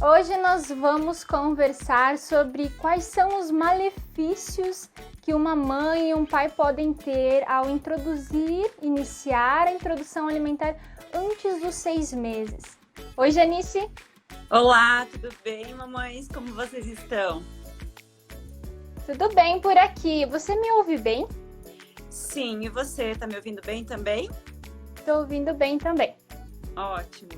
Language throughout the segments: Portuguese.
Hoje nós vamos conversar sobre quais são os malefícios que uma mãe e um pai podem ter ao iniciar a introdução alimentar antes dos 6 meses. Oi, Janice! Olá, tudo bem, mamães? Como vocês estão? Tudo bem por aqui. Você me ouve bem? Sim, e você? Tá me ouvindo bem também? Estou ouvindo bem também. Ótimo.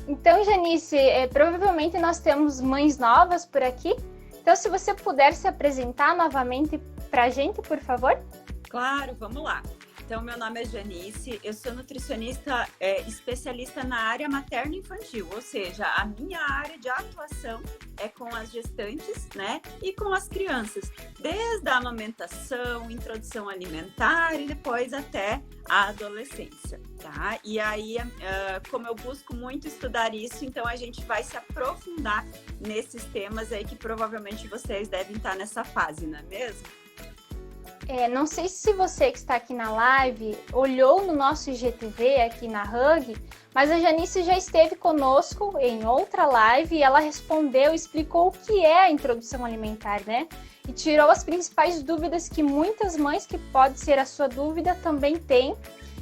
Então, Janice, provavelmente nós temos mães novas por aqui. Então, se você puder se apresentar novamente para a gente, por favor. Claro, vamos lá. Então, meu nome é Janice, eu sou nutricionista especialista na área materno-infantil, ou seja, a minha área de atuação é com as gestantes, né, e com as crianças, desde a amamentação, introdução alimentar e depois até a adolescência, tá? E aí, como eu busco muito estudar isso, então a gente vai se aprofundar nesses temas aí que provavelmente vocês devem estar nessa fase, não é mesmo? Não sei se você que está aqui na live olhou no nosso IGTV aqui na Hug, mas a Janice já esteve conosco em outra live e ela respondeu, explicou o que é a introdução alimentar, né? E tirou as principais dúvidas que muitas mães, que pode ser a sua dúvida, também têm.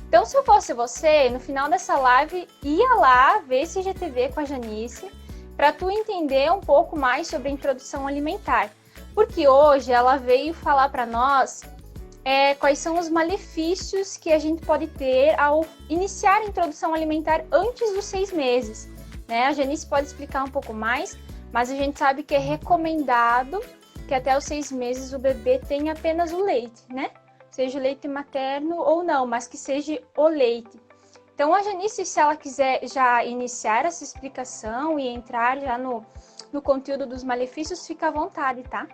Então, se eu fosse você, no final dessa live, ia lá ver esse IGTV com a Janice para tu entender um pouco mais sobre a introdução alimentar. Porque hoje ela veio falar para nós quais são os malefícios que a gente pode ter ao iniciar a introdução alimentar antes dos 6 meses. Né? A Janice pode explicar um pouco mais, mas a gente sabe que é recomendado que até os 6 meses o bebê tenha apenas o leite, né? Seja o leite materno ou não, mas que seja o leite. Então a Janice, se ela quiser já iniciar essa explicação e entrar já no conteúdo dos malefícios, fica à vontade, tá?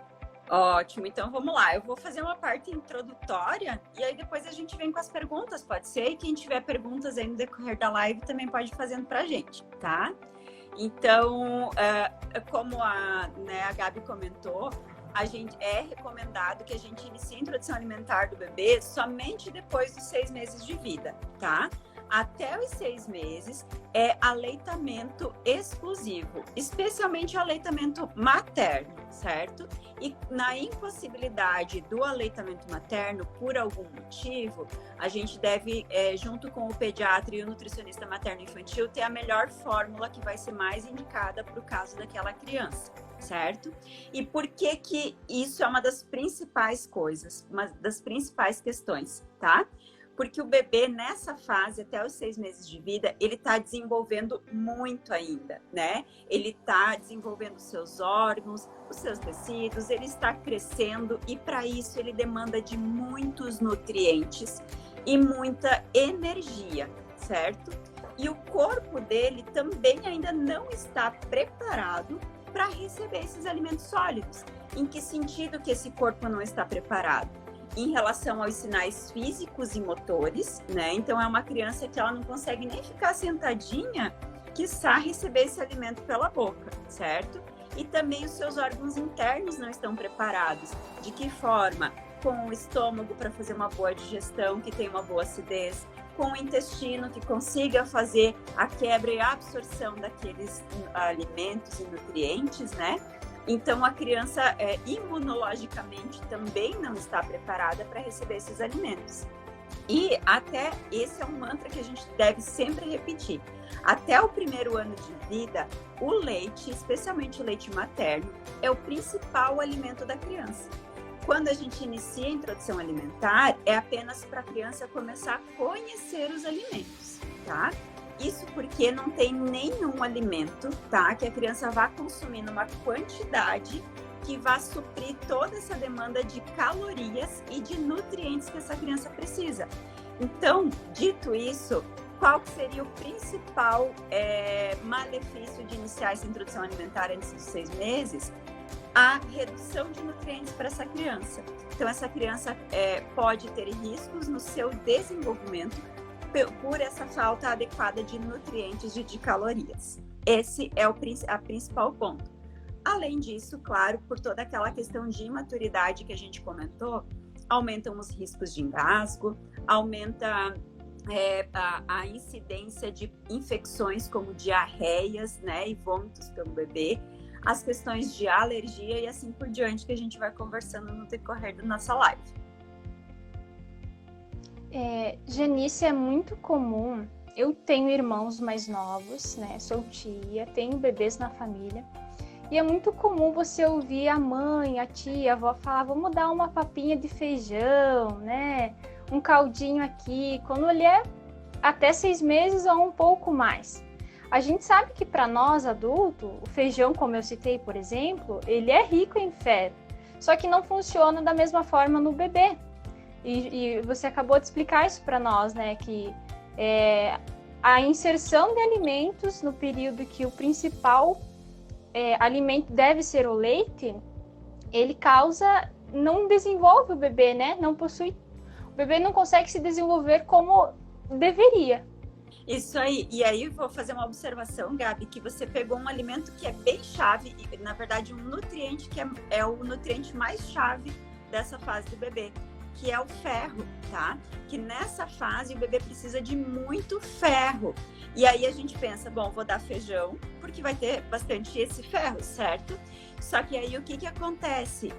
Ótimo, então vamos lá. Eu vou fazer uma parte introdutória e aí depois a gente vem com as perguntas, pode ser? E quem tiver perguntas aí no decorrer da live também pode ir fazendo pra gente, tá? Então, como a Gabi comentou, é recomendado que a gente inicie a introdução alimentar do bebê somente depois dos 6 meses de vida, tá? Até os 6 meses é aleitamento exclusivo, especialmente aleitamento materno, certo? E na impossibilidade do aleitamento materno, por algum motivo, a gente deve, junto com o pediatra e o nutricionista materno-infantil, ter a melhor fórmula que vai ser mais indicada para o caso daquela criança, certo? E por que que isso é uma das principais coisas, uma das principais questões, tá? Porque o bebê, nessa fase, até os 6 meses de vida, ele está desenvolvendo muito ainda, né? Ele está desenvolvendo os seus órgãos, os seus tecidos, ele está crescendo e, para isso, ele demanda de muitos nutrientes e muita energia, certo? E o corpo dele também ainda não está preparado para receber esses alimentos sólidos. Em que sentido que esse corpo não está preparado? Em relação aos sinais físicos e motores, né? Então é uma criança que ela não consegue nem ficar sentadinha, quiçá receber esse alimento pela boca, certo? E também os seus órgãos internos não estão preparados. De que forma? Com o estômago para fazer uma boa digestão, que tenha uma boa acidez, com o intestino que consiga fazer a quebra e a absorção daqueles alimentos e nutrientes, né? Então, a criança imunologicamente também não está preparada para receber esses alimentos. E até esse é um mantra que a gente deve sempre repetir. Até o primeiro ano de vida, o leite, especialmente o leite materno, é o principal alimento da criança. Quando a gente inicia a introdução alimentar, é apenas para a criança começar a conhecer os alimentos, tá? Isso porque não tem nenhum alimento, tá? Que a criança vá consumir numa quantidade que vá suprir toda essa demanda de calorias e de nutrientes que essa criança precisa. Então, dito isso, qual seria o principal malefício de iniciar essa introdução alimentar antes dos 6 meses? A redução de nutrientes para essa criança. Então, essa criança pode ter riscos no seu desenvolvimento por essa falta adequada de nutrientes e de calorias. Esse é o principal ponto. Além disso, claro, por toda aquela questão de imaturidade que a gente comentou, aumentam os riscos de engasgo, aumenta a incidência de infecções como diarreias, né, e vômitos pelo bebê, as questões de alergia e assim por diante, que a gente vai conversando no decorrer da nossa live. Janice, é muito comum. Eu tenho irmãos mais novos, né? Sou tia, tenho bebês na família. E é muito comum você ouvir a mãe, a tia, a avó falar: vamos dar uma papinha de feijão, né? Um caldinho aqui. Quando ele é até 6 meses ou um pouco mais. A gente sabe que para nós adultos, o feijão, como eu citei, por exemplo, ele é rico em ferro. Só que não funciona da mesma forma no bebê. E você acabou de explicar isso para nós, né? Que a inserção de alimentos no período que o principal alimento deve ser o leite, ele não desenvolve o bebê, né? O bebê não consegue se desenvolver como deveria. Isso aí. E aí vou fazer uma observação, Gabi, que você pegou um alimento que é bem chave, e na verdade um nutriente que é o nutriente mais chave dessa fase do bebê, que é o ferro, tá? Que nessa fase o bebê precisa de muito ferro. E aí a gente pensa, bom, vou dar feijão, porque vai ter bastante esse ferro, certo? Só que aí o que acontece?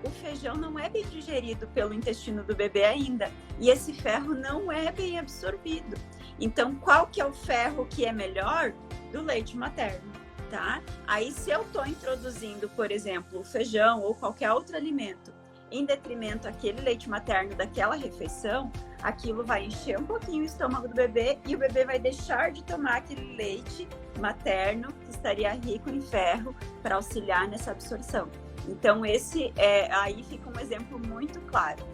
O feijão não é bem digerido pelo intestino do bebê ainda, e esse ferro não é bem absorvido. Então, qual que é o ferro que é melhor? Do leite materno, tá? Aí, se eu tô introduzindo, por exemplo, o feijão ou qualquer outro alimento, em detrimento àquele leite materno daquela refeição, aquilo vai encher um pouquinho o estômago do bebê e o bebê vai deixar de tomar aquele leite materno que estaria rico em ferro para auxiliar nessa absorção. Então, aí fica um exemplo muito claro.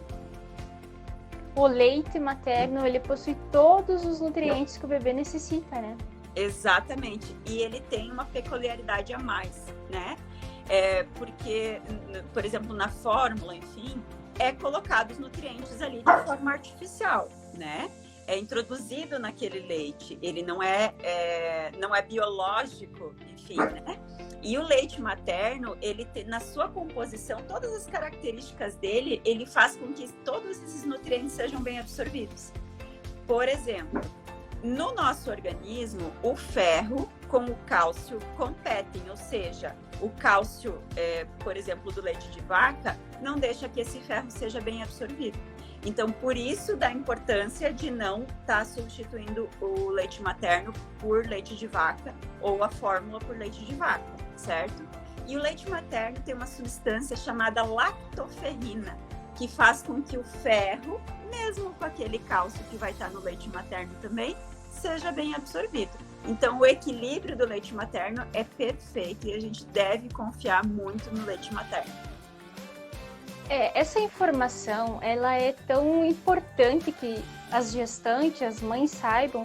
O leite materno, ele possui todos os nutrientes que o bebê necessita, né? Exatamente. E ele tem uma peculiaridade a mais, né? Porque, por exemplo, na fórmula, enfim, é colocado os nutrientes ali de forma artificial, né? É introduzido naquele leite. Ele não é biológico, enfim, né? E o leite materno, ele tem, na sua composição, todas as características dele, ele faz com que todos esses nutrientes sejam bem absorvidos. Por exemplo, no nosso organismo, o ferro com o cálcio competem, ou seja, o cálcio, por exemplo, do leite de vaca, não deixa que esse ferro seja bem absorvido. Então, por isso da importância de não estar substituindo o leite materno por leite de vaca ou a fórmula por leite de vaca, certo? E o leite materno tem uma substância chamada lactoferrina, que faz com que o ferro, mesmo com aquele cálcio que vai estar no leite materno também, seja bem absorvido. Então, o equilíbrio do leite materno é perfeito e a gente deve confiar muito no leite materno. Essa informação, ela é tão importante que as gestantes, as mães saibam,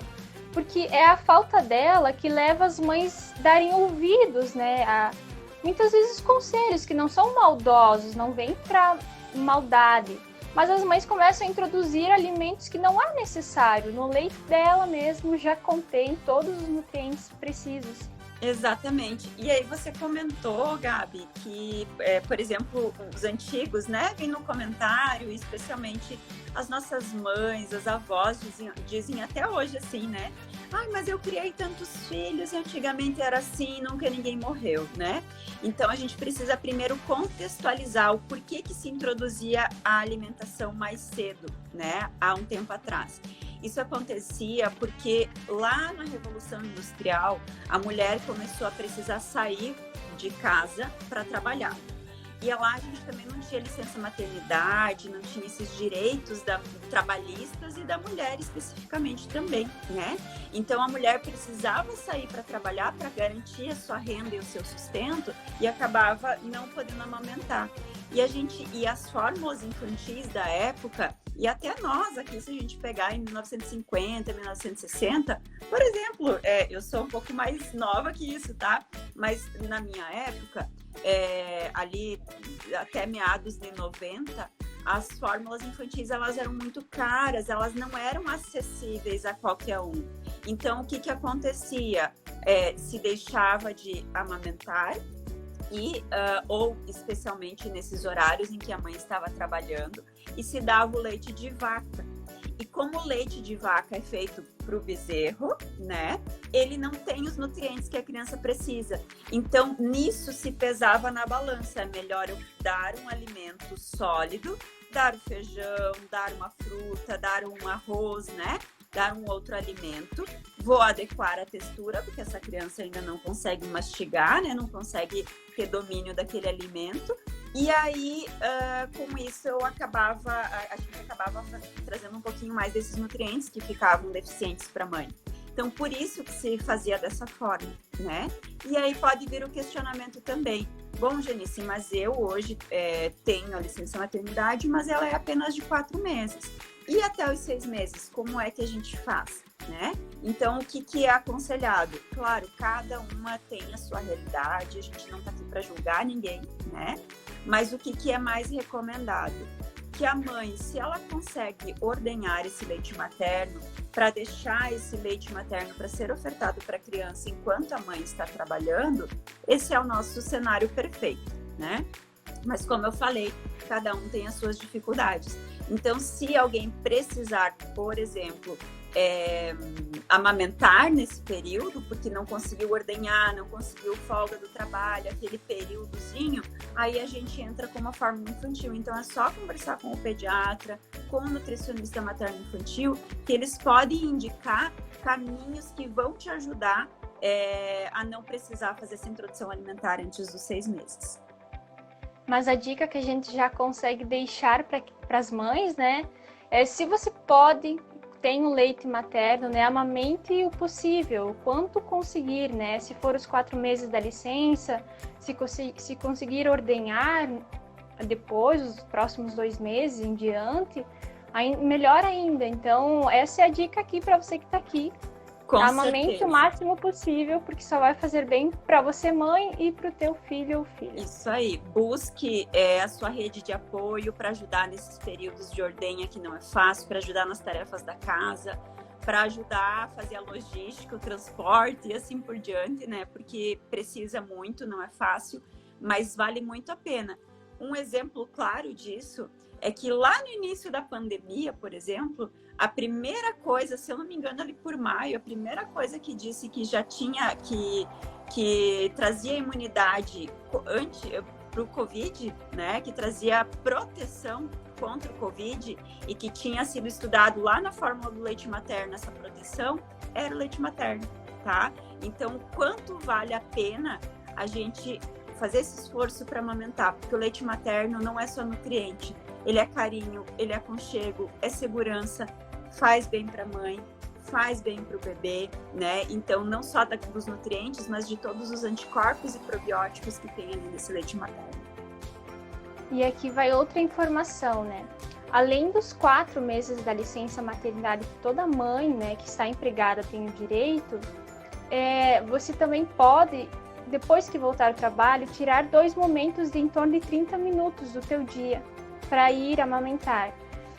porque é a falta dela que leva as mães a darem ouvidos, né? Muitas vezes conselhos que não são maldosos, não vêm para maldade, mas as mães começam a introduzir alimentos que não é necessário. No leite dela mesmo já contém todos os nutrientes precisos. Exatamente. E aí você comentou, Gabi, que, por exemplo, os antigos, né, vêm no comentário, especialmente as nossas mães, as avós dizem até hoje assim, né? Ai, mas eu criei tantos filhos e antigamente era assim, nunca ninguém morreu, né? Então, a gente precisa primeiro contextualizar o porquê que se introduzia a alimentação mais cedo, né, há um tempo atrás. Isso acontecia porque lá na Revolução Industrial, a mulher começou a precisar sair de casa para trabalhar. E lá a gente também não tinha licença maternidade, não tinha esses direitos trabalhistas e da mulher especificamente também, né? Então a mulher precisava sair para trabalhar para garantir a sua renda e o seu sustento e acabava não podendo amamentar. E as fórmulas infantis da época, e até nós aqui, se a gente pegar em 1950, 1960, por exemplo, eu sou um pouco mais nova que isso, tá? Mas na minha época, ali até meados de 90, as fórmulas infantis elas eram muito caras, elas não eram acessíveis a qualquer um. Então, o que acontecia? Se deixava de amamentar, ou especialmente nesses horários em que a mãe estava trabalhando, e se dava o leite de vaca. E como o leite de vaca é feito para o bezerro, né? Ele não tem os nutrientes que a criança precisa. Então, nisso se pesava na balança. É melhor eu dar um alimento sólido, dar o feijão, dar uma fruta, dar um arroz, né? Dar um outro alimento. Vou adequar a textura, porque essa criança ainda não consegue mastigar, né? Não consegue ter domínio daquele alimento. E aí, com isso, a gente acabava trazendo um pouquinho mais desses nutrientes que ficavam deficientes para a mãe. Então, por isso que se fazia dessa forma, né? E aí pode vir o questionamento também. Bom, Janice, mas eu hoje tenho a licença maternidade, mas ela é apenas de 4 meses. E até os 6 meses, como é que a gente faz, né? Então, o que é aconselhado? Claro, cada uma tem a sua realidade, a gente não está aqui para julgar ninguém, né? Mas o que é mais recomendado? Que a mãe, se ela consegue ordenhar esse leite materno, para deixar esse leite materno para ser ofertado para a criança enquanto a mãe está trabalhando, esse é o nosso cenário perfeito, né? Mas como eu falei, cada um tem as suas dificuldades. Então, se alguém precisar, por exemplo, amamentar nesse período, porque não conseguiu ordenhar, não conseguiu folga do trabalho, aquele períodozinho, aí a gente entra com uma fórmula infantil. Então, é só conversar com o pediatra, com o nutricionista materno-infantil, que eles podem indicar caminhos que vão te ajudar a não precisar fazer essa introdução alimentar antes dos 6 meses. Mas a dica que a gente já consegue deixar para as mães, né, se você pode, tem o leite materno, né, amamente o possível, o quanto conseguir, né, se for os 4 meses da licença, se conseguir ordenhar depois, os próximos 2 meses em diante, melhor ainda. Então, essa é a dica aqui para você que está aqui. Amamente o máximo possível, porque só vai fazer bem para você, mãe, e para o teu filho ou filha. Isso aí. Busque a sua rede de apoio para ajudar nesses períodos de ordenha que não é fácil, para ajudar nas tarefas da casa, para ajudar a fazer a logística, o transporte e assim por diante, né? Porque precisa muito, não é fácil, mas vale muito a pena. Um exemplo claro disso é que lá no início da pandemia, por exemplo, a primeira coisa, se eu não me engano, ali por maio, a primeira coisa que disse que já tinha, que trazia imunidade para o Covid, né? Que trazia proteção contra o Covid e que tinha sido estudado lá na fórmula do leite materno, essa proteção, era o leite materno, tá? Então, quanto vale a pena a gente fazer esse esforço para amamentar? Porque o leite materno não é só nutriente, ele é carinho, ele é aconchego, é segurança, faz bem para a mãe, faz bem para o bebê, né? Então, não só dos nutrientes, mas de todos os anticorpos e probióticos que tem ali nesse leite materno. E aqui vai outra informação, né? Além dos 4 meses da licença maternidade que toda mãe, né, que está empregada tem o direito, você também pode, depois que voltar ao trabalho, tirar 2 momentos de em torno de 30 minutos do teu dia para ir amamentar.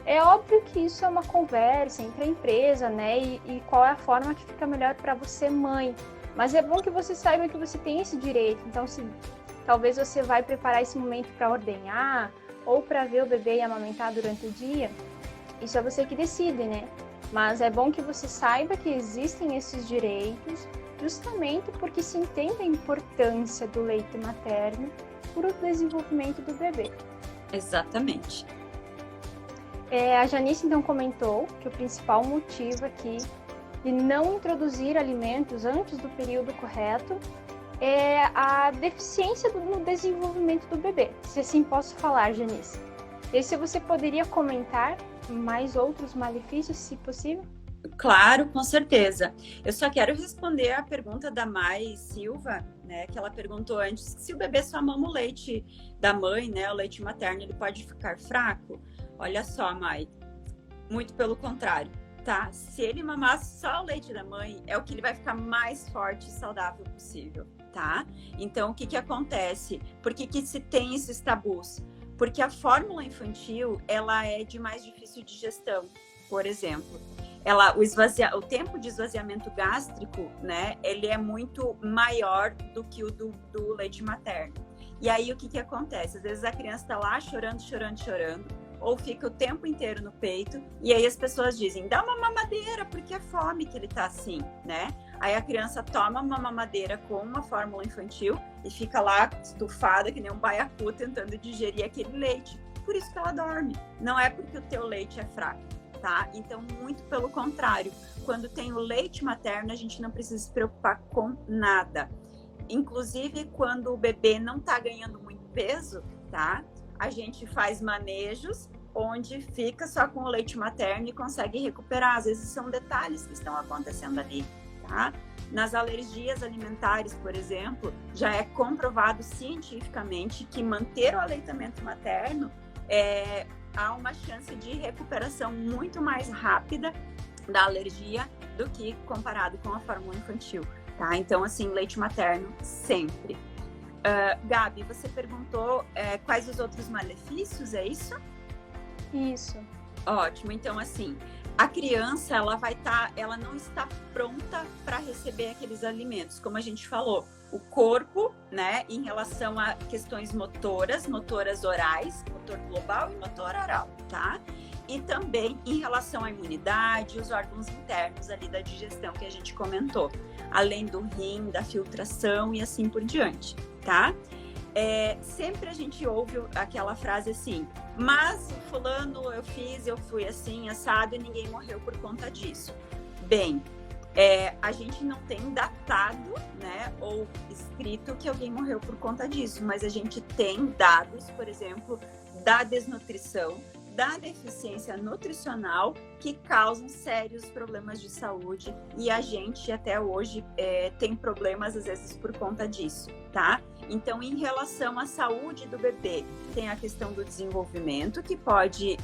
É óbvio que isso é uma conversa entre a empresa, né? E qual é a forma que fica melhor para você, mãe. Mas é bom que você saiba que você tem esse direito. Então, talvez você vai preparar esse momento para ordenhar ou para ver o bebê e amamentar durante o dia, isso é você que decide, né? Mas é bom que você saiba que existem esses direitos, justamente porque se entende a importância do leite materno para o desenvolvimento do bebê. Exatamente. A Janice então comentou que o principal motivo aqui de não introduzir alimentos antes do período correto é a deficiência no desenvolvimento do bebê, se assim posso falar, Janice. E se você poderia comentar mais outros malefícios, se possível? Claro, com certeza. Eu só quero responder a pergunta da Mai Silva, né, que ela perguntou antes, se o bebê só mama o leite da mãe, né, o leite materno, ele pode ficar fraco? Olha só, Mai, muito pelo contrário, tá? Se ele mamar só o leite da mãe, é o que ele vai ficar mais forte e saudável possível, tá? Então, o que que Por que se tem esses tabus? Porque a fórmula infantil, ela é de mais difícil digestão, por exemplo. O tempo de esvaziamento gástrico, né, ele é muito maior do que o do leite materno. E aí, o que acontece? Às vezes a criança está lá chorando, ou fica o tempo inteiro no peito, e aí as pessoas dizem, dá uma mamadeira, porque é fome que ele tá assim, né? Aí a criança toma uma mamadeira com uma fórmula infantil e fica lá estufada que nem um baiacu tentando digerir aquele leite. Por isso que ela dorme. Não é porque o teu leite é fraco, tá? Então, muito pelo contrário. Quando tem o leite materno, a gente não precisa se preocupar com nada. Inclusive, quando o bebê não tá ganhando muito peso, tá? A gente faz manejos onde fica só com o leite materno e consegue recuperar. Às vezes são detalhes que estão acontecendo ali, tá? Nas alergias alimentares, por exemplo, já é comprovado cientificamente que manter o aleitamento materno há uma chance de recuperação muito mais rápida da alergia do que comparado com a fórmula infantil, tá? Então, assim, leite materno sempre. Gabi, você perguntou quais os outros malefícios, é isso? Isso. Ótimo. Então, assim, a criança, ela não está pronta para receber aqueles alimentos, como a gente falou. O corpo, né, em relação a questões motoras orais, motor global e motor oral, tá? E também em relação à imunidade, os órgãos internos ali da digestão que a gente comentou, além do rim, da filtração e assim por diante, tá? Sempre a gente ouve aquela frase assim, mas fulano eu fui assim, assado e ninguém morreu por conta disso. Bem, a gente não tem datado, né, ou escrito que alguém morreu por conta disso, mas a gente tem dados, por exemplo, da desnutrição, da deficiência nutricional que causam sérios problemas de saúde e a gente até hoje tem problemas às vezes por conta disso, tá? Então, em relação à saúde do bebê, tem a questão do desenvolvimento que pode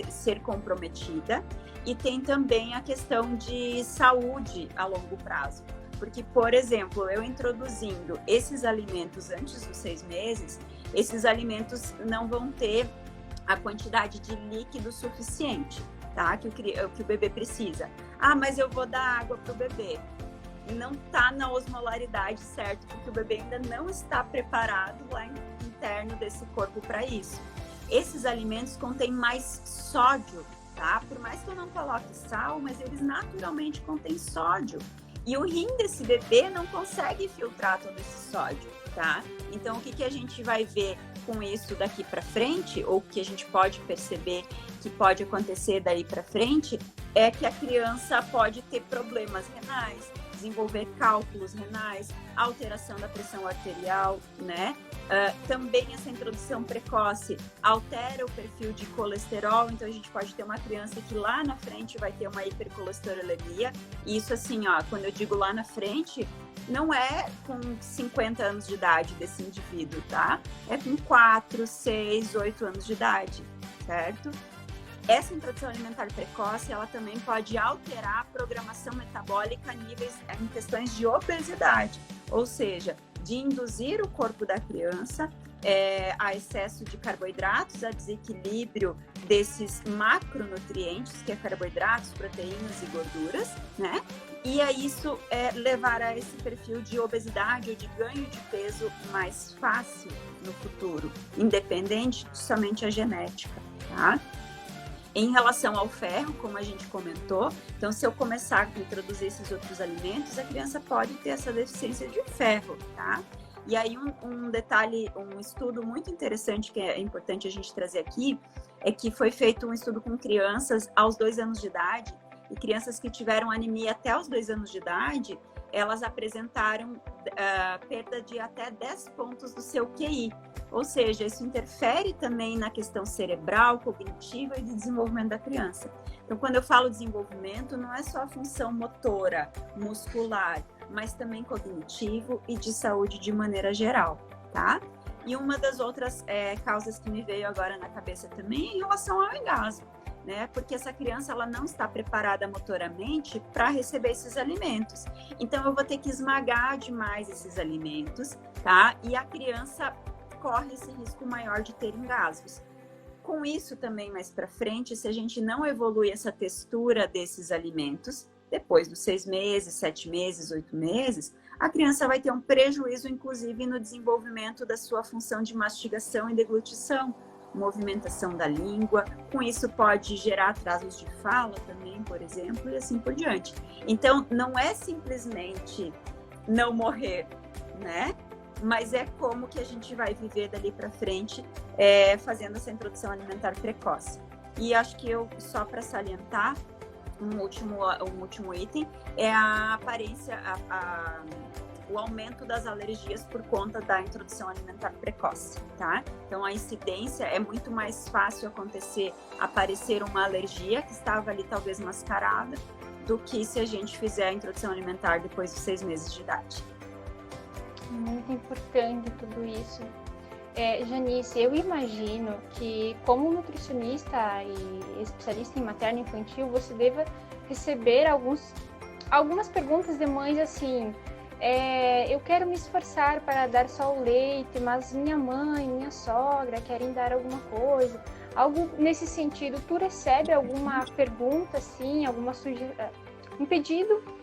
ser comprometida e tem também a questão de saúde a longo prazo. Porque, por exemplo, eu introduzindo esses alimentos antes dos 6 meses, esses alimentos não vão ter a quantidade de líquido suficiente, tá? Que o bebê precisa. Ah, mas eu vou dar água para o bebê. Não está na osmolaridade certo, porque o bebê ainda não está preparado lá interno desse corpo para isso. Esses alimentos contêm mais sódio, tá? Por mais que eu não coloque sal, mas eles naturalmente contêm sódio. E o rim desse bebê não consegue filtrar todo esse sódio, tá? Então, o que a gente vai ver com isso daqui para frente, ou que a gente pode perceber que pode acontecer daí para frente, é que a criança pode ter problemas renais, desenvolver cálculos renais, alteração da pressão arterial, né? Também essa introdução precoce altera o perfil de colesterol, então a gente pode ter uma criança que lá na frente vai ter uma hipercolesterolemia. E isso assim, ó, quando eu digo lá na frente, não é com 50 anos de idade desse indivíduo, tá? É com 4, 6, 8 anos de idade, certo? Essa introdução alimentar precoce, ela também pode alterar a programação metabólica em questões de obesidade, ou seja, de induzir o corpo da criança a excesso de carboidratos, a desequilíbrio desses macronutrientes, que é carboidratos, proteínas e gorduras, né? E a isso levar a esse perfil de obesidade ou de ganho de peso mais fácil no futuro, independente de somente a genética, tá? Em relação ao ferro, como a gente comentou, então se eu começar a introduzir esses outros alimentos, a criança pode ter essa deficiência de ferro, tá? E aí um detalhe, um estudo muito interessante que é importante a gente trazer aqui, é que foi feito um estudo com crianças aos 2 anos de idade, e crianças que tiveram anemia até os 2 anos de idade, elas apresentaram perda de até 10 pontos do seu QI. Ou seja, isso interfere também na questão cerebral, cognitiva e de desenvolvimento da criança. Então, quando eu falo desenvolvimento, não é só a função motora, muscular, mas também cognitivo e de saúde de maneira geral, tá? E uma das outras causas que me veio agora na cabeça também é em relação ao engasgo, né? Porque essa criança ela não está preparada motoramente para receber esses alimentos. Então, eu vou ter que esmagar demais esses alimentos, tá? E a criança corre esse risco maior de ter engasgos. Com isso também mais para frente, se a gente não evolui essa textura desses alimentos, depois dos 6 meses, 7 meses, 8 meses, a criança vai ter um prejuízo, inclusive, no desenvolvimento da sua função de mastigação e deglutição, movimentação da língua. Com isso pode gerar atrasos de fala também, por exemplo, e assim por diante. Então, não é simplesmente não morrer, né? Mas é como que a gente vai viver dali para frente, fazendo essa introdução alimentar precoce. E acho que só para salientar, um último item é a aparência, o aumento das alergias por conta da introdução alimentar precoce, tá? Então, a incidência é muito mais fácil aparecer uma alergia que estava ali talvez mascarada, do que se a gente fizer a introdução alimentar depois dos 6 meses de idade. Muito importante tudo isso. Janice, eu imagino que como nutricionista e especialista em materno e infantil, você deva receber algumas perguntas de mães assim, eu quero me esforçar para dar só o leite, mas minha mãe, minha sogra querem dar alguma coisa. Algo nesse sentido, tu recebe alguma pergunta assim,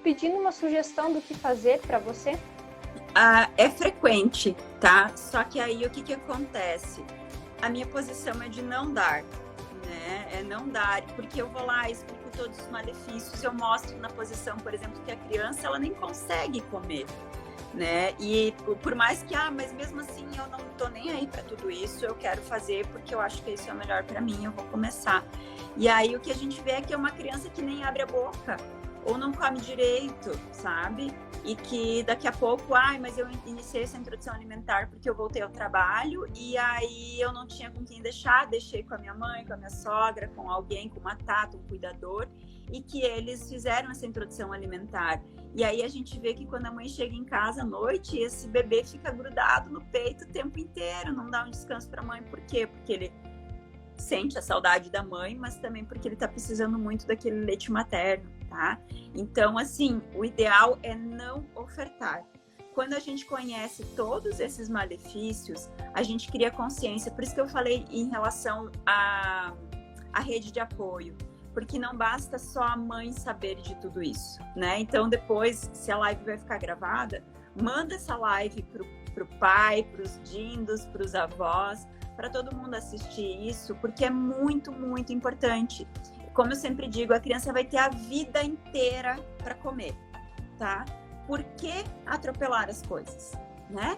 pedindo uma sugestão do que fazer para você? É frequente, tá? Só que aí o que acontece? A minha posição é de não dar, né? É não dar, porque eu vou lá, explico todos os malefícios, eu mostro na posição, por exemplo, que a criança, ela nem consegue comer, né? E por mais que, mas mesmo assim eu não tô nem aí para tudo isso, eu quero fazer porque eu acho que isso é o melhor para mim, eu vou começar. E aí o que a gente vê é que é uma criança que nem abre a boca, ou não come direito, sabe? E que daqui a pouco, mas eu iniciei essa introdução alimentar porque eu voltei ao trabalho e aí eu não tinha com quem deixei com a minha mãe, com a minha sogra, com alguém, com uma tata, um cuidador, e que eles fizeram essa introdução alimentar. E aí a gente vê que quando a mãe chega em casa à noite, esse bebê fica grudado no peito o tempo inteiro, não dá um descanso para a mãe. Por quê? Porque ele sente a saudade da mãe, mas também porque ele está precisando muito daquele leite materno, tá? Então, assim, o ideal é não ofertar. Quando a gente conhece todos esses malefícios, a gente cria consciência. Por isso que eu falei em relação à rede de apoio, porque não basta só a mãe saber de tudo isso, né? Então, depois, se a live vai ficar gravada, manda essa live pro pai, pros dindos, pros avós, para todo mundo assistir isso, porque é muito, muito importante. Como eu sempre digo, a criança vai ter a vida inteira para comer, tá? Por que atropelar as coisas, né?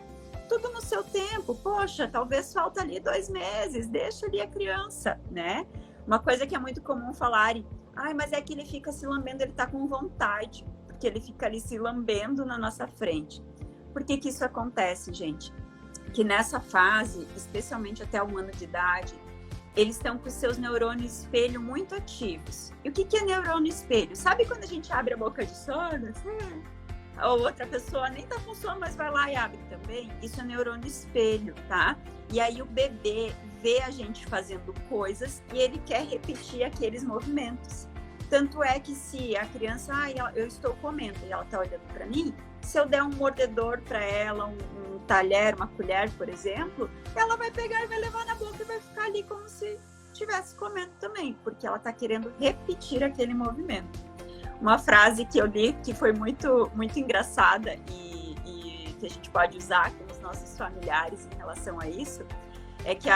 Tudo no seu tempo. Poxa, talvez falta ali 2 meses, deixa ali a criança, né? Uma coisa que é muito comum falarem, mas é que ele fica se lambendo, ele tá com vontade, porque ele fica ali se lambendo na nossa frente. Por que isso acontece, gente? Que nessa fase, especialmente até 1 ano de idade, eles estão com os seus neurônios espelho muito ativos. E o que é neurônio espelho? Sabe quando a gente abre a boca de sono? Ou outra pessoa nem tá com sono, mas vai lá e abre também? Isso é neurônio espelho, tá? E aí o bebê vê a gente fazendo coisas e ele quer repetir aqueles movimentos. Tanto é que se a criança, eu estou comendo e ela tá olhando para mim, se eu der um mordedor para ela, um talher, uma colher, por exemplo, ela vai pegar e vai levar na boca e vai ficar ali como se estivesse comendo também, porque ela está querendo repetir aquele movimento. Uma frase que eu li que foi muito, muito engraçada e que a gente pode usar com os nossos familiares em relação a isso, é que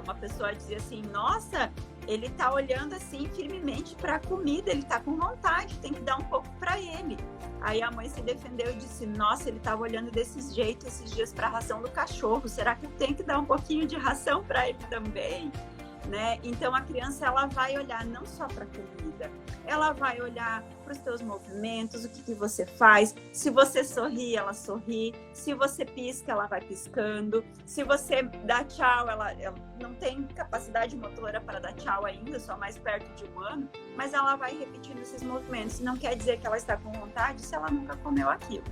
uma pessoa dizia assim, nossa, ele tá olhando assim firmemente para a comida, ele tá com vontade, tem que dar um pouco para ele. Aí a mãe se defendeu e disse, nossa, ele tava olhando desse jeito esses dias para a ração do cachorro, será que eu tenho que dar um pouquinho de ração para ele também? Né? Então a criança, ela vai olhar não só para a comida, ela vai olhar para os teus movimentos, o que você faz. Se você sorri, ela sorri. Se você pisca, ela vai piscando. Se você dá tchau, ela não tem capacidade motora para dar tchau ainda, só mais perto de 1 ano, mas ela vai repetindo esses movimentos. Não quer dizer que ela está com vontade se ela nunca comeu aquilo.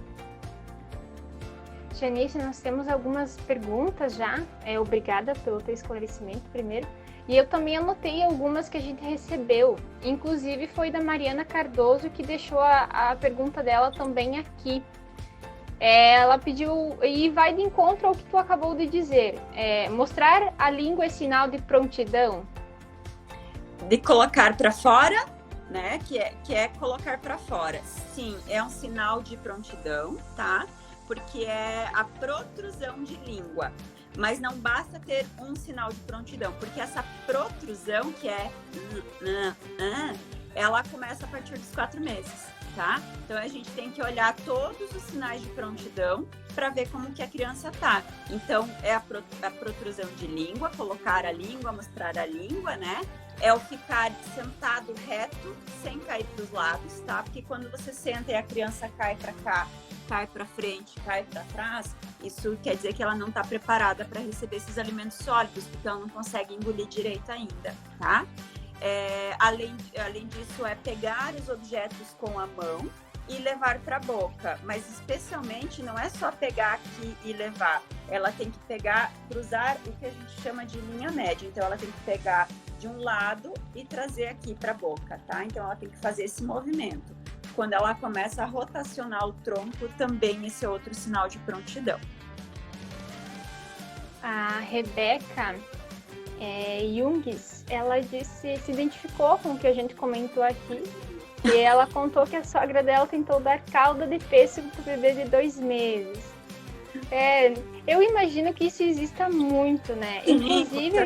Janice, nós temos algumas perguntas já. Obrigada pelo teu esclarecimento primeiro. E eu também anotei algumas que a gente recebeu. Inclusive foi da Mariana Cardoso, que deixou a pergunta dela também aqui. Ela pediu, e vai de encontro ao que tu acabou de dizer, mostrar a língua é sinal de prontidão? De colocar para fora, né? Que é colocar para fora. Sim, é um sinal de prontidão, tá? Porque é a protrusão de língua. Mas não basta ter um sinal de prontidão, porque essa protrusão, que é ela começa a partir dos 4 meses, tá? Então a gente tem que olhar todos os sinais de prontidão para ver como que a criança tá. Então é a protrusão de língua, colocar a língua, mostrar a língua, né? É o ficar sentado reto, sem cair para os lados, tá? Porque quando você senta e a criança cai para cá, cai para frente, cai para trás, isso quer dizer que ela não está preparada para receber esses alimentos sólidos, porque ela não consegue engolir direito ainda, tá? Além disso, é pegar os objetos com a mão e levar para a boca, mas especialmente não é só pegar aqui e levar, ela tem que pegar, cruzar o que a gente chama de linha média, então ela tem que pegar de um lado e trazer aqui para a boca, tá? Então ela tem que fazer esse movimento. Quando ela começa a rotacionar o tronco, também esse é outro sinal de prontidão. A Rebeca Jungs, ela se identificou com o que a gente comentou aqui, e ela contou que a sogra dela tentou dar calda de pêssego para o bebê de 2 meses. Eu imagino que isso exista muito, né? Inclusive,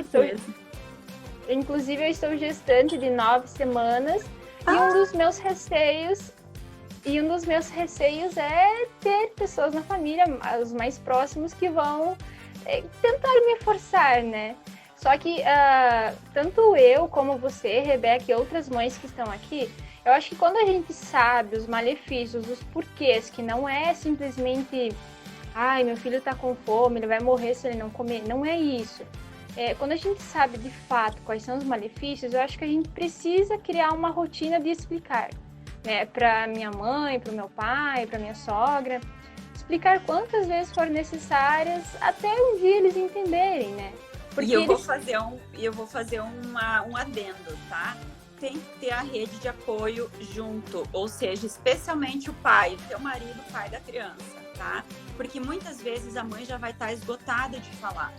eu estou gestante de 9 semanas, e um dos meus receios é ter pessoas na família, os mais próximos, que vão tentar me forçar, né? Só que tanto eu como você, Rebeca, e outras mães que estão aqui, eu acho que quando a gente sabe os malefícios, os porquês, que não é simplesmente, ai, meu filho tá com fome, ele vai morrer se ele não comer, não é isso. Quando a gente sabe de fato quais são os malefícios, eu acho que a gente precisa criar uma rotina de explicar, né, para minha mãe, para o meu pai, para minha sogra, explicar quantas vezes forem necessárias até um dia eles entenderem, né? Porque eu vou fazer um adendo, tá? Tem que ter a rede de apoio junto, ou seja, especialmente o pai, o teu marido, o pai da criança, tá? Porque muitas vezes a mãe já vai estar esgotada de falar.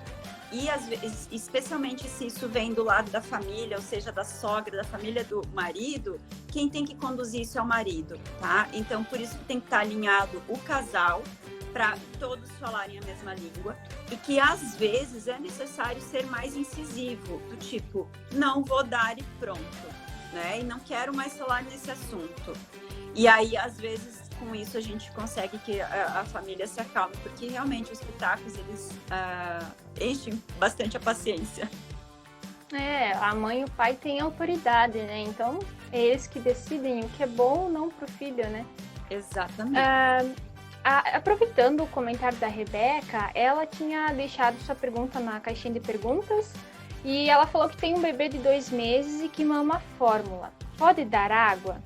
E às vezes, especialmente se isso vem do lado da família, ou seja, da sogra, da família do marido, quem tem que conduzir isso é o marido, tá? Então, por isso que tem que estar alinhado o casal, para todos falarem a mesma língua, e que às vezes é necessário ser mais incisivo, do tipo, não vou dar e pronto, né? E não quero mais falar nesse assunto. E aí, às vezes, com isso a gente consegue que a família se acalme, porque realmente os pitacos, eles enchem bastante a paciência. A mãe e o pai têm autoridade, né? Então, é eles que decidem o que é bom ou não pro filho, né? Exatamente. Aproveitando o comentário da Rebeca, ela tinha deixado sua pergunta na caixinha de perguntas e ela falou que tem um bebê de 2 meses e que mama fórmula. Pode dar água?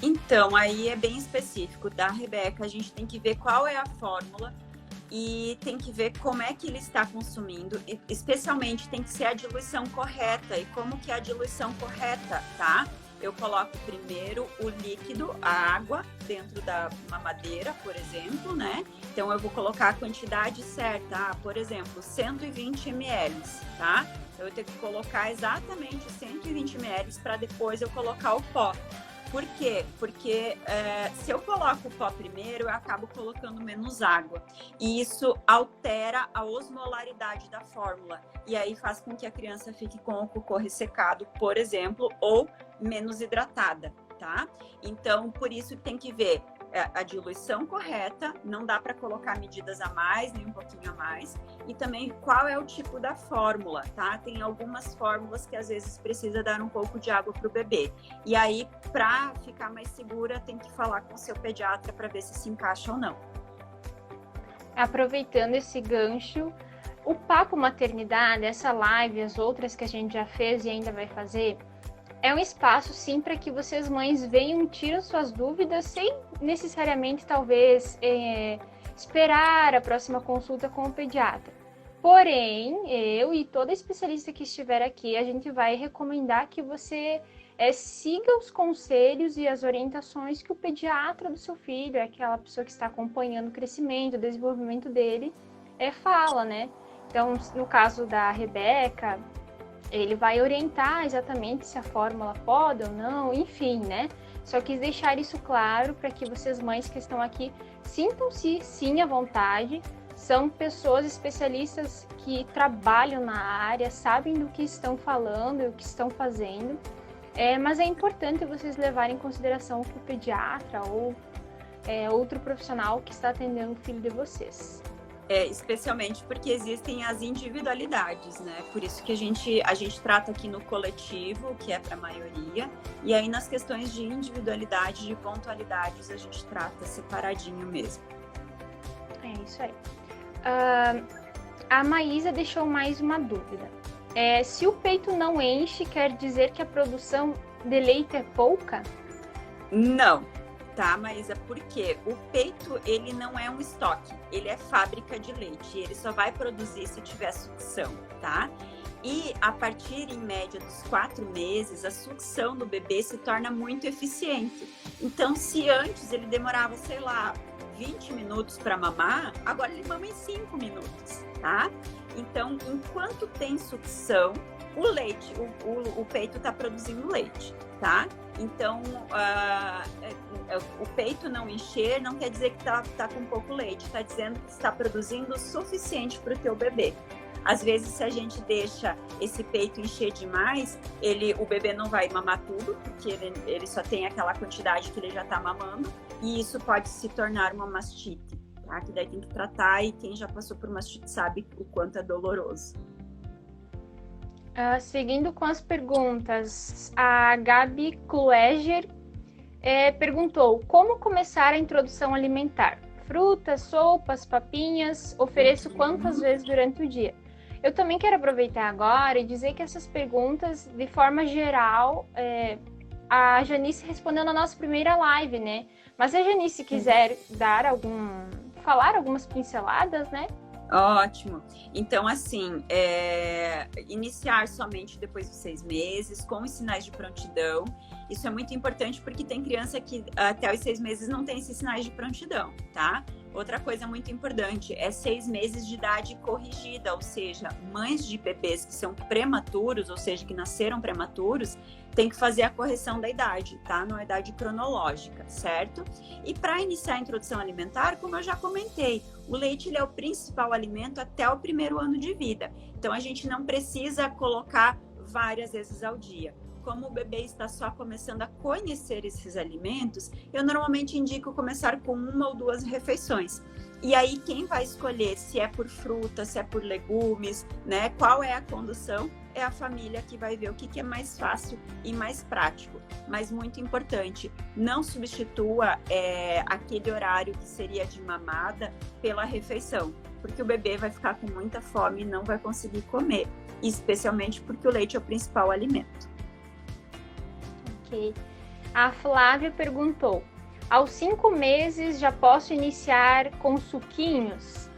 Então, aí é bem específico, tá, Rebeca? A gente tem que ver qual é a fórmula e tem que ver como é que ele está consumindo. E, especialmente, tem que ser a diluição correta. E como que é a diluição correta, tá? Eu coloco primeiro o líquido, a água, dentro da mamadeira, por exemplo, né? Então, eu vou colocar a quantidade certa, por exemplo, 120 ml, tá? Eu tenho que colocar exatamente 120 ml para depois eu colocar o pó. Por quê? Porque se eu coloco o pó primeiro, eu acabo colocando menos água. E isso altera a osmolaridade da fórmula. E aí faz com que a criança fique com o cocô ressecado, por exemplo, ou menos hidratada, tá? Então, por isso tem que ver a diluição correta, não dá para colocar medidas a mais, nem um pouquinho a mais, e também qual é o tipo da fórmula, tá? Tem algumas fórmulas que às vezes precisa dar um pouco de água para o bebê. E aí, para ficar mais segura, tem que falar com o seu pediatra para ver se encaixa ou não. Aproveitando esse gancho, o Papo Maternidade, essa live, as outras que a gente já fez e ainda vai fazer, é um espaço, sim, para que vocês mães venham, tiram suas dúvidas, sem necessariamente, talvez, esperar a próxima consulta com o pediatra. Porém, eu e toda especialista que estiver aqui, a gente vai recomendar que você siga os conselhos e as orientações que o pediatra do seu filho, aquela pessoa que está acompanhando o crescimento, o desenvolvimento dele, fala, né? Então, no caso da Rebeca, ele vai orientar exatamente se a fórmula pode ou não, enfim, né? Só quis deixar isso claro para que vocês mães que estão aqui sintam-se sim à vontade, São pessoas especialistas que trabalham na área, sabem do que estão falando e o que estão fazendo, mas é importante vocês levarem em consideração o que o pediatra ou outro profissional que está atendendo o filho de vocês. Especialmente porque existem as individualidades, né? Por isso que a gente trata aqui no coletivo, que é para a maioria, e aí nas questões de individualidade, de pontualidades, a gente trata separadinho mesmo. É isso aí. A Maísa deixou mais uma dúvida. Se o peito não enche, quer dizer que a produção de leite é pouca? Não. Tá, Maísa, porque o peito, ele não é um estoque, ele é fábrica de leite, ele só vai produzir se tiver sucção, tá? E a partir, em média, dos 4 meses, a sucção do bebê se torna muito eficiente. Então, se antes ele demorava, sei lá, 20 minutos para mamar, agora ele mama em 5 minutos, tá? Então, enquanto tem sucção, o leite, o peito está produzindo leite, tá? Então, o peito não encher não quer dizer que tá com pouco leite, está dizendo que está produzindo o suficiente para o teu bebê. Às vezes, se a gente deixa esse peito encher demais, o bebê não vai mamar tudo, porque ele só tem aquela quantidade que ele já está mamando, e isso pode se tornar uma mastite, tá? Que daí tem que tratar, e quem já passou por mastite sabe o quanto é doloroso. Seguindo com as perguntas, a Gabi Klueger perguntou: como começar a introdução alimentar? Frutas, sopas, papinhas, ofereço quantas vezes durante o dia? Eu também quero aproveitar agora e dizer que essas perguntas, de forma geral, a Janice respondeu na nossa primeira live, né? Mas se a Janice quiser falar algumas pinceladas, né? Ótimo. Então, assim, iniciar somente depois dos 6 meses, com os sinais de prontidão. Isso é muito importante porque tem criança que até os 6 meses não tem esses sinais de prontidão, tá? Outra coisa muito importante é 6 meses de idade corrigida, ou seja, mães de bebês que são prematuros, ou seja, que nasceram prematuros, tem que fazer a correção da idade, tá? Não é idade cronológica, certo? E para iniciar a introdução alimentar, como eu já comentei, o leite ele é o principal alimento até o 1º ano de vida. Então, a gente não precisa colocar várias vezes ao dia. Como o bebê está só começando a conhecer esses alimentos, eu normalmente indico começar com 1 ou 2 refeições. E aí, quem vai escolher se é por fruta, se é por legumes, né? Qual é a condução? É a família que vai ver o que é mais fácil e mais prático. Mas muito importante, não substitua aquele horário que seria de mamada pela refeição, porque o bebê vai ficar com muita fome e não vai conseguir comer, especialmente porque o leite é o principal alimento. Ok. A Flávia perguntou: aos 5 meses já posso iniciar com suquinhos?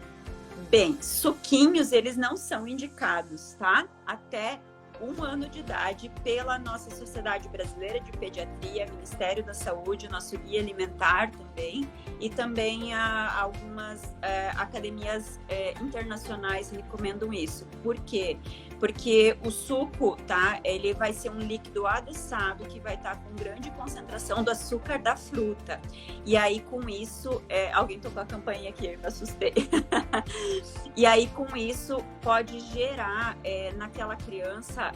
Bem, suquinhos eles não são indicados, tá? Até 1 ano de idade pela nossa Sociedade Brasileira de Pediatria, Ministério da Saúde, nosso guia alimentar também, e também algumas academias internacionais recomendam isso. Por quê? Porque o suco, tá? Ele vai ser um líquido adoçado que vai estar com grande concentração do açúcar da fruta. E aí, com isso, alguém tocou a campainha aqui, eu me assustei. E aí, com isso, pode gerar naquela criança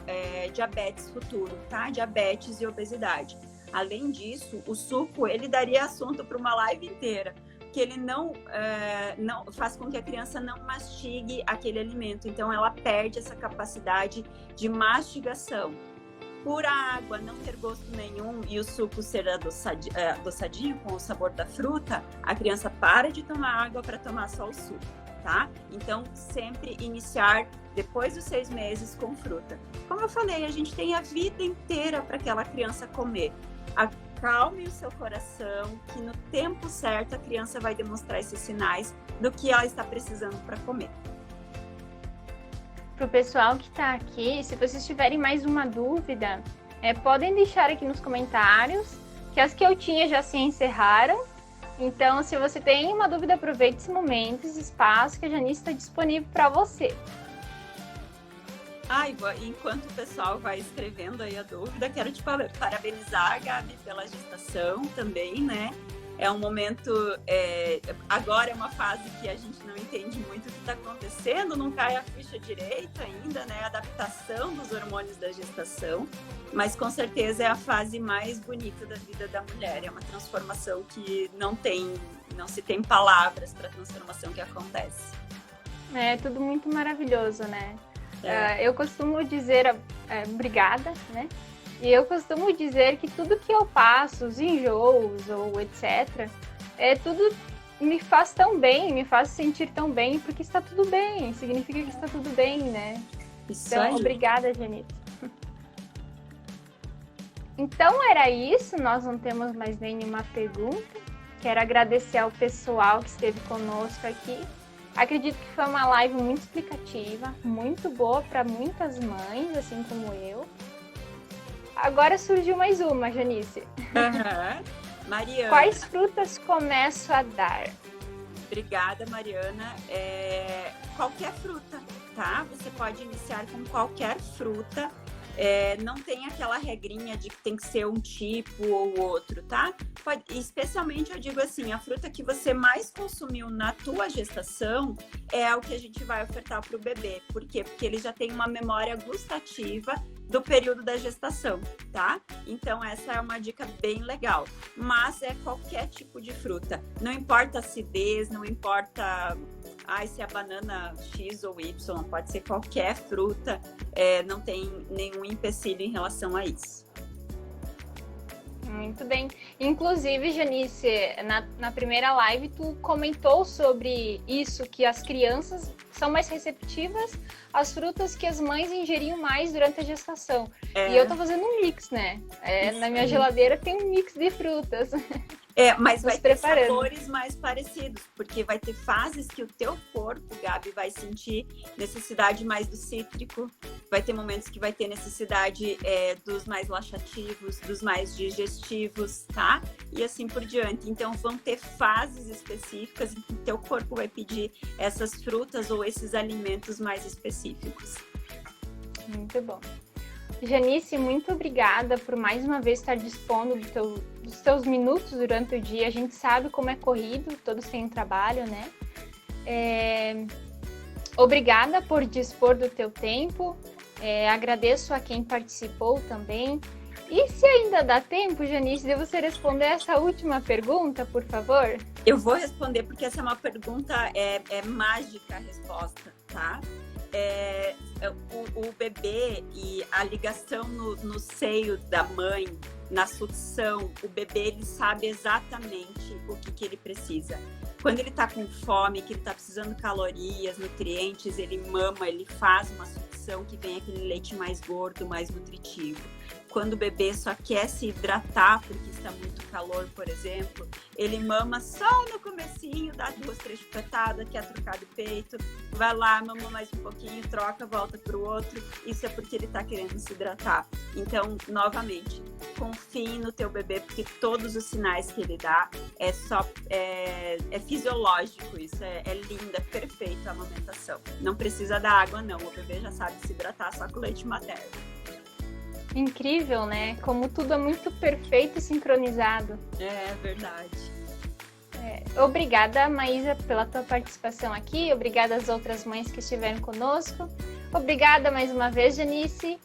diabetes futuro, tá? Diabetes e obesidade. Além disso, o suco, ele daria assunto para uma live inteira, que ele não faz com que a criança não mastigue aquele alimento. Então, ela perde essa capacidade de mastigação. Por a água não ter gosto nenhum e o suco ser adoçadinho com o sabor da fruta, a criança para de tomar água para tomar só o suco, tá? Então, sempre iniciar depois dos 6 meses com fruta. Como eu falei, a gente tem a vida inteira para aquela criança comer. Acalme o seu coração, que no tempo certo a criança vai demonstrar esses sinais do que ela está precisando para comer. Para o pessoal que está aqui, se vocês tiverem mais uma dúvida, podem deixar aqui nos comentários, que as que eu tinha já se encerraram. Então, se você tem uma dúvida, aproveite esse momento, esse espaço, que a Janice está disponível para você. Enquanto o pessoal vai escrevendo aí a dúvida, quero te parabenizar, Gabi, pela gestação também, né? é um momento, agora é uma fase que a gente não entende muito o que está acontecendo, não cai a ficha direito ainda, né? A adaptação dos hormônios da gestação, mas com certeza é a fase mais bonita da vida da mulher. É uma transformação que não se tem palavras para a transformação que acontece. É tudo muito maravilhoso, né? Eu costumo dizer obrigada, né? E eu costumo dizer que tudo que eu passo, os enjoos ou etc., tudo me faz tão bem, me faz sentir tão bem, porque está tudo bem, significa que está tudo bem, né? Isso então, aí. Obrigada, Janice. Então, era isso, nós não temos mais nenhuma pergunta. Quero agradecer ao pessoal que esteve conosco aqui. Acredito que foi uma live muito explicativa, muito boa para muitas mães, assim como eu. Agora surgiu mais uma, Janice. Mariana. Quais frutas começo a dar? Obrigada, Mariana. Qualquer fruta, tá? Você pode iniciar com qualquer fruta. Não tem aquela regrinha de que tem que ser um tipo ou outro, tá? Especialmente eu digo assim, a fruta que você mais consumiu na tua gestação é o que a gente vai ofertar para o bebê. Por quê? Porque ele já tem uma memória gustativa do período da gestação, tá? Então essa é uma dica bem legal. Mas é qualquer tipo de fruta. Não importa a acidez, não importa se é banana X ou Y, pode ser qualquer fruta, não tem nenhum empecilho em relação a isso. Muito bem. Inclusive, Janice, na primeira live, tu comentou sobre isso, que as crianças são mais receptivas às frutas que as mães ingeriam mais durante a gestação. E eu tô fazendo um mix, né? Na minha geladeira tem um mix de frutas. Mas vai ter sabores mais parecidos, porque vai ter fases que o teu corpo, Gabi, vai sentir necessidade mais do cítrico, vai ter momentos que vai ter necessidade dos mais laxativos, dos mais digestivos, tá? E assim por diante. Então, vão ter fases específicas em que o teu corpo vai pedir essas frutas ou esses alimentos mais específicos. Muito bom. Janice, muito obrigada por mais uma vez estar dispondo dos teus minutos durante o dia. A gente sabe como é corrido, todos têm um trabalho, né? Obrigada por dispor do teu tempo. Agradeço a quem participou também. E se ainda dá tempo, Janice, de você responder essa última pergunta, por favor? Eu vou responder porque essa é uma pergunta, mágica a resposta, tá? O bebê e a ligação no seio da mãe, na sucção, o bebê ele sabe exatamente o que ele precisa. Quando ele está com fome, que ele está precisando de calorias, nutrientes, ele mama, ele faz uma sucção que vem aquele leite mais gordo, mais nutritivo. Quando o bebê só quer se hidratar porque está muito calor, por exemplo, ele mama só no comecinho, dá 2, 3 chupetadas, quer trocar de peito, vai lá, mama mais um pouquinho, troca, volta para o outro. Isso é porque ele está querendo se hidratar. Então, novamente, confie no teu bebê, porque todos os sinais que ele dá é fisiológico, isso é lindo, é perfeito a amamentação. Não precisa da água, não. O bebê já sabe se hidratar só com leite materno. Incrível, né? Como tudo é muito perfeito e sincronizado. É verdade. Obrigada, Maísa, pela tua participação aqui. Obrigada às outras mães que estiveram conosco. Obrigada mais uma vez, Janice.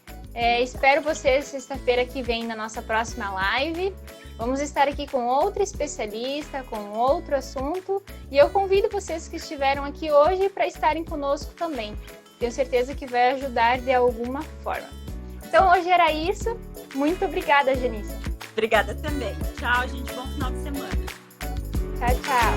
Espero vocês sexta-feira que vem na nossa próxima live. Vamos estar aqui com outra especialista, com outro assunto. E eu convido vocês que estiveram aqui hoje para estarem conosco também. Tenho certeza que vai ajudar de alguma forma. Então, hoje era isso. Muito obrigada, Janice. Obrigada também. Tchau, gente. Bom final de semana. Tchau, tchau.